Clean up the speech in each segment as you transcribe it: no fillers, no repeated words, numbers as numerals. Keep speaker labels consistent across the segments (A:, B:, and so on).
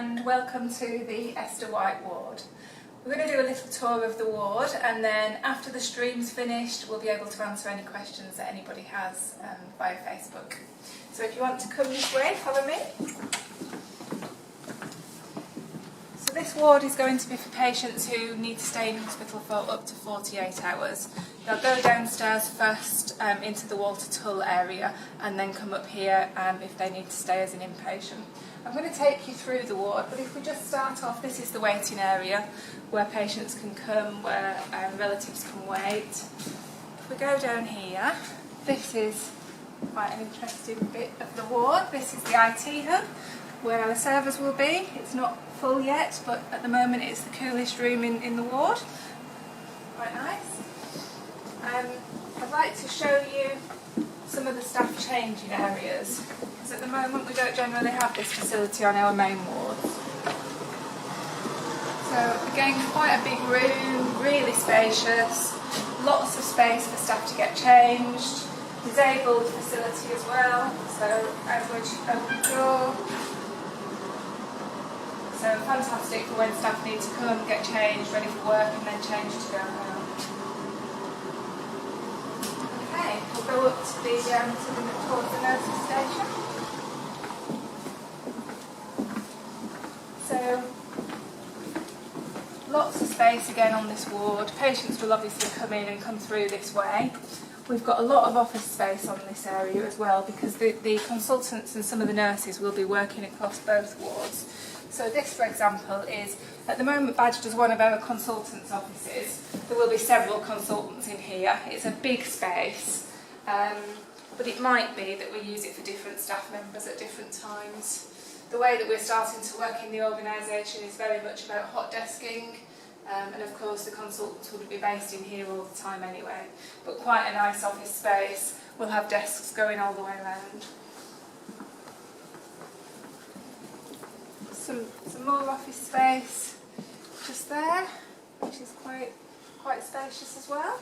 A: and welcome to the Esther White Ward. We're going to do a little tour of the ward, and then after the stream's finished we'll be able to answer any questions that anybody has via Facebook. So if you want to come this way, follow me. So this ward is going to be for patients who need to stay in hospital for up to 48 hours. They'll go downstairs first into the Walter Tull area and then come up here if they need to stay as an inpatient. I'm going to take you through the ward, but if we just start off, this is the waiting area where patients can come, where relatives can wait. If we go down here, this is quite an interesting bit of the ward. This is the IT hub where our servers will be. It's not full yet, but at the moment it's the coolest room in the ward. Quite nice. I'd like to show you some of the staff changing areas, because at the moment we don't generally have this facility on our main wards. So again, quite a big room, really spacious, lots of space for staff to get changed, disabled facility as well, so outward open door. So fantastic for when staff need to come, get changed, ready for work, and then change to go home. Okay, we'll go up to towards the nurses station. So lots of space again on this ward. Patients will obviously come in and come through this way. We've got a lot of office space on this area as well, because the consultants and some of the nurses will be working across both wards. So this, for example, is at the moment badged as one of our consultants' offices. There will be several consultants in here. It's a big space, but it might be that we use it for different staff members at different times. The way that we're starting to work in the organisation is very much about hot desking, and of course the consultants would be based in here all the time anyway. But quite a nice office space. We'll have desks going all the way around. Some more office space just there, which is quite spacious as well.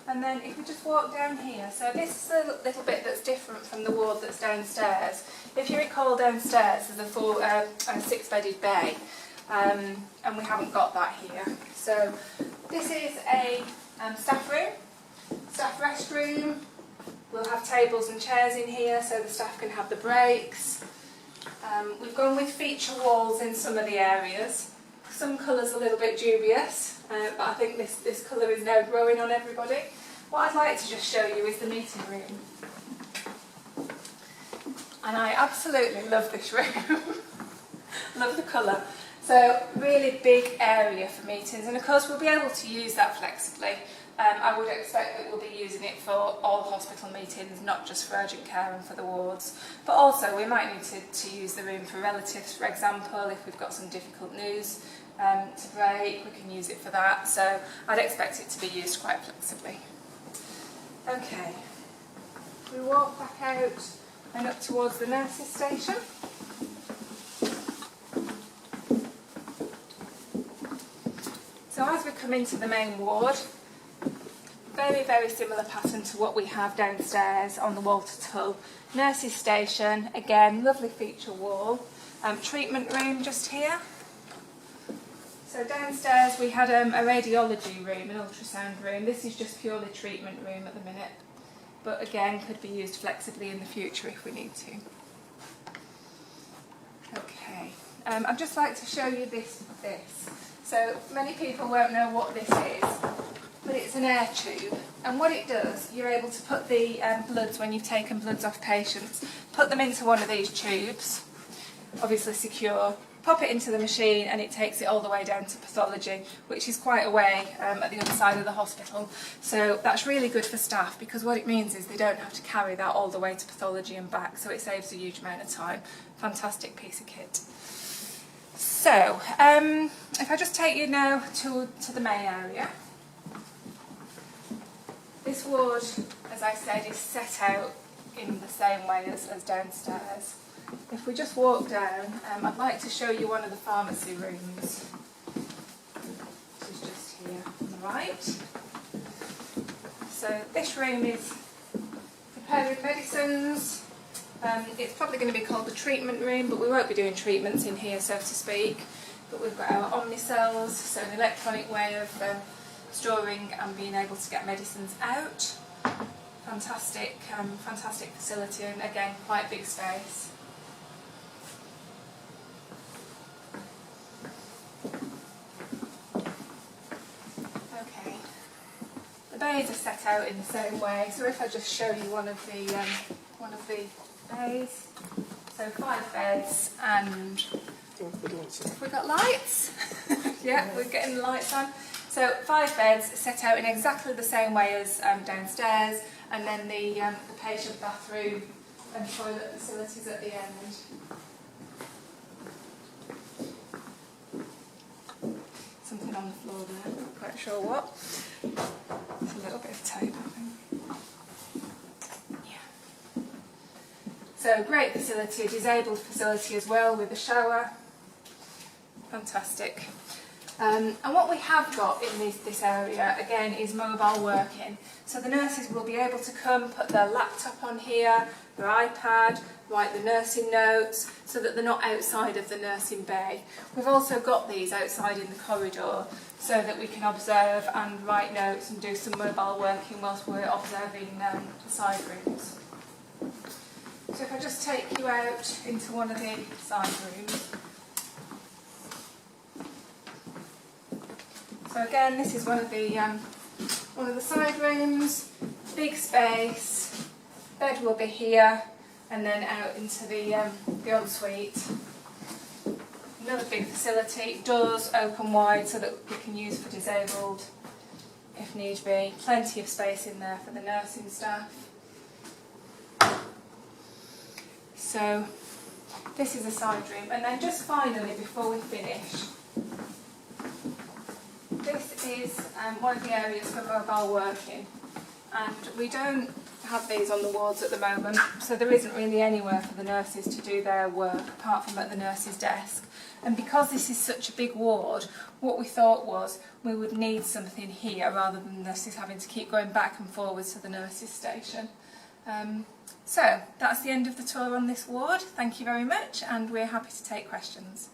A: And then if we just walk down here, so this is a little bit that's different from the ward that's downstairs. If you recall, downstairs there's a six-bedded bay, and we haven't got that here. So this is a staff room, staff restroom. We'll have tables and chairs in here so the staff can have the breaks. We've gone with feature walls in some of the areas. Some colours a little bit dubious, but I think this colour is now growing on everybody. What I'd like to just show you is the meeting room. And I absolutely love this room. Love the colour. So really big area for meetings, and of course we'll be able to use that flexibly. I would expect that we'll be using it for all hospital meetings, not just for urgent care and for the wards. But also we might need to use the room for relatives, for example, if we've got some difficult news to break, we can use it for that. So I'd expect it to be used quite flexibly. Okay, we walk back out and up towards the nurses station. So as we come into the main ward, very, very similar pattern to what we have downstairs on the Walter Tull. Nurses station, again, lovely feature wall. Treatment room just here. So downstairs we had a radiology room, an ultrasound room. This is just purely treatment room at the minute, but again could be used flexibly in the future if we need to. Okay, I'd just like to show you this. So many people won't know what this is, but it's an air tube, and what it does, you're able to put the bloods, when you've taken bloods off patients, put them into one of these tubes, obviously secure, pop it into the machine, and it takes it all the way down to pathology, which is quite a way at the other side of the hospital. So that's really good for staff, because what it means is they don't have to carry that all the way to pathology and back, so it saves a huge amount of time. Fantastic piece of kit. So, if I just take you now to the main area. This ward, as I said, is set out in the same way as downstairs. If we just walk down, I'd like to show you one of the pharmacy rooms, which is just here on the right. So this room is preparing medicines, It's probably going to be called the treatment room, but we won't be doing treatments in here, so to speak. But we've got our omnicells, so an electronic way of storing and being able to get medicines out. Fantastic, fantastic facility, and again, quite big space. Okay, the bays are set out in the same way. So if I just show you one of the bays, so 5 beds, and have we got lights? Yeah, we're getting the lights on. So 5 beds set out in exactly the same way as downstairs, and then the patient bathroom and toilet facilities at the end. Something on the floor there, not quite sure what. It's a little bit of tape, I think. Yeah. So great facility, disabled facility as well, with a shower. Fantastic. And what we have got in this area, again, is mobile working. So the nurses will be able to come, put their laptop on here, their iPad, write the nursing notes, so that they're not outside of the nursing bay. We've also got these outside in the corridor, so that we can observe and write notes and do some mobile working whilst we're observing the side rooms. So if I just take you out into one of the side rooms. So again, this is one of the side rooms, big space, bed will be here, and then out into the ensuite. Another big facility, doors open wide so that we can use for disabled if need be. Plenty of space in there for the nursing staff. So this is a side room, and then just finally, before we finish, this is one of the areas for mobile working, and we don't have these on the wards at the moment, so there isn't really anywhere for the nurses to do their work apart from at the nurse's desk. And because this is such a big ward, what we thought was we would need something here rather than nurses having to keep going back and forwards to the nurse's station. So that's the end of the tour on this ward. Thank you very much, and we're happy to take questions.